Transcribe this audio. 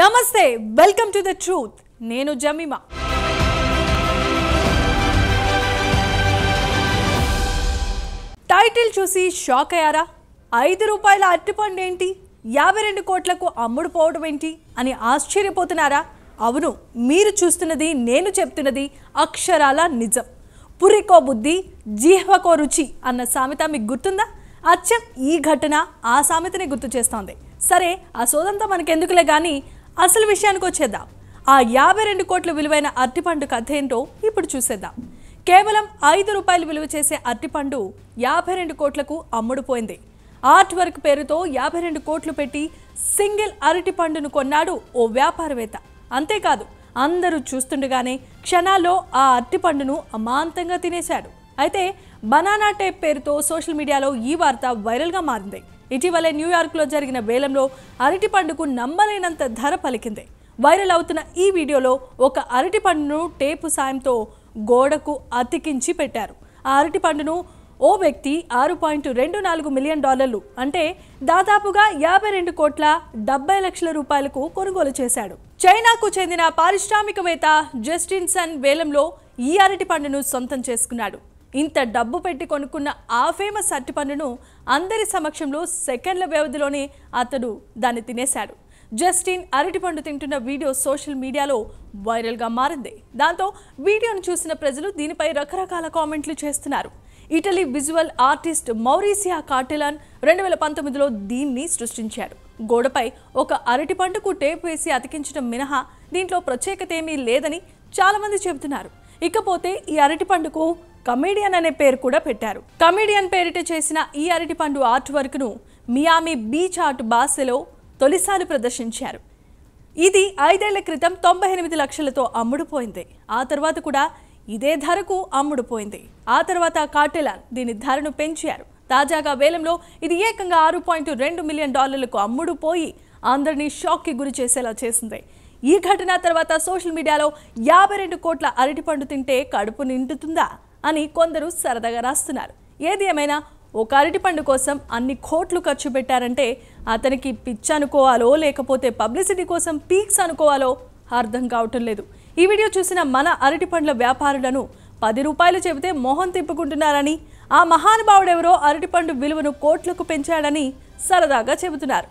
నమస్తే welcome to the truth నేను Jemimah title చూసి షాక్ అయ్యారా 5 రూపాయల అరటిపండు ఏంటి 52 కోట్లకు అమ్ముడు పోవడం ఏంటి అని ఆశ్చర్యపోతున్నారా అవును మీరు చూస్తున్నది నేను చెప్తున్నది అక్షరాల నిజం పురికో బుద్ధి జీహ్వకో రుచి అన్న సామెత మీకు గుర్తుందా అచ్చం ఈ ఘటన ఆ సామెతని గుర్తు చేస్తోంది సరే ఆ సోదంతా మనకెందుకులే గానీ అసలు విషయానికి వచ్చేద్దాం ఆ 52 కోట్ల విలువైన అరటిపండు కథ ఏంటో ఇప్పుడు చూసేద్దాం కేవలం 5 రూపాయలు విలువ చేసే అరటిపండు 52 కోట్లకు అమ్ముడుపోయింది ఆర్ట్ వర్క్ పేరుతో 52 కోట్లు పెట్టి సింగిల్ అరటిపండును కొన్నాడు ఓ వ్యాపారవేత్త అంతేకాదు అందరూ చూస్తుండగానే క్షణాల్లో ఆ అరటిపండును అమాంతంగా తినేశాడు అయితే బనానా టేప్ పేరుతో సోషల్ మీడియాలో ఈ వార్త వైరల్గా మారింది ఇటీవలే న్యూయార్క్లో జరిగిన వేలంలో అరటిపండుకు నమ్మలేనంత ధర పలికింది వైరల్ అవుతున్న ఈ వీడియోలో ఒక అరటిపండును టేపు సాయంతో గోడకు అతికించి పెట్టారు ఆ అరటిపండును ఓ వ్యక్తి $6.24 మిలియన్ అంటే దాదాపుగా 52 కోట్ల 70 లక్షల రూపాయలకు కొనుగోలు చేశాడు చైనాకు చెందిన పారిశ్రామికవేత్త జస్టిన్ సన్ వేలంలో ఈ అరటిపండును సొంతం చేసుకున్నాడు ఇంత డబ్బు పెట్టి కొనుక్కున్న ఆ ఫేమస్ అరటిపండును అందరి సమక్షంలో సెకండ్ల వ్యవధిలోనే అతడు దాన్ని తినేశాడు జస్టిన్ అరటిపండు తింటున్న వీడియో సోషల్ మీడియాలో వైరల్గా మారింది దాంతో వీడియోను చూసిన ప్రజలు దీనిపై రకరకాల కామెంట్లు చేస్తున్నారు ఇటలీ విజువల్ ఆర్టిస్ట్ మౌరీసియా కార్టెలాన్ 2019లో దీన్ని సృష్టించాడు గోడపై ఒక అరటిపండుకు టేప్ వేసి అతికించడం మినహా దీంట్లో ప్రత్యేకత ఏమీ లేదని చాలామంది చెబుతున్నారు ఇకపోతే ఈ అరటిపండుకు కమేడియన్ అనే పేరు కూడా పెట్టారు కమేడియన్ పేరిట చేసిన ఈ అరటిపండు ఆర్ట్ వర్క్ ను మియామి బీచ్ ఆర్ట్ బాసెలో తొలిసారి ప్రదర్శించారు ఇది 5 ఏళ్ల క్రితం 98 లక్షలతో అమ్ముడుపోయింది ఆ తర్వాత కూడా ఇదే ధరకు అమ్ముడుపోయింది ఆ తర్వాత కార్టెలాన్ దీని ధరను పెంచారు తాజాగా వేలంలో ఇది ఏకంగా $6.2 మిలియన్ అమ్ముడుపోయి అందరినీ షాక్కి గురి చేసేలా చేసింది ఈ ఘటన తర్వాత సోషల్ మీడియాలో 52 కోట్ల అరటిపండు తింటే కడుపు నిండుతుందా అని కొందరు సరదాగా రాస్తున్నారు ఏది ఏమైనా ఒక అరటిపండు కోసం అన్ని కోట్లు ఖర్చు పెట్టారంటే అతనికి పిచ్ అనుకోవాలో లేకపోతే పబ్లిసిటీ కోసం పీక్స్ అనుకోవాలో అర్థం కావటం లేదు ఈ వీడియో చూసిన మన అరటిపండ్ల వ్యాపారులను 10 రూపాయలు చెబితే మొహం తిప్పుకుంటున్నారని ఆ మహానుభావుడెవరో అరటిపండు విలువను కోట్లకు పెంచాడని సరదాగా చెబుతున్నారు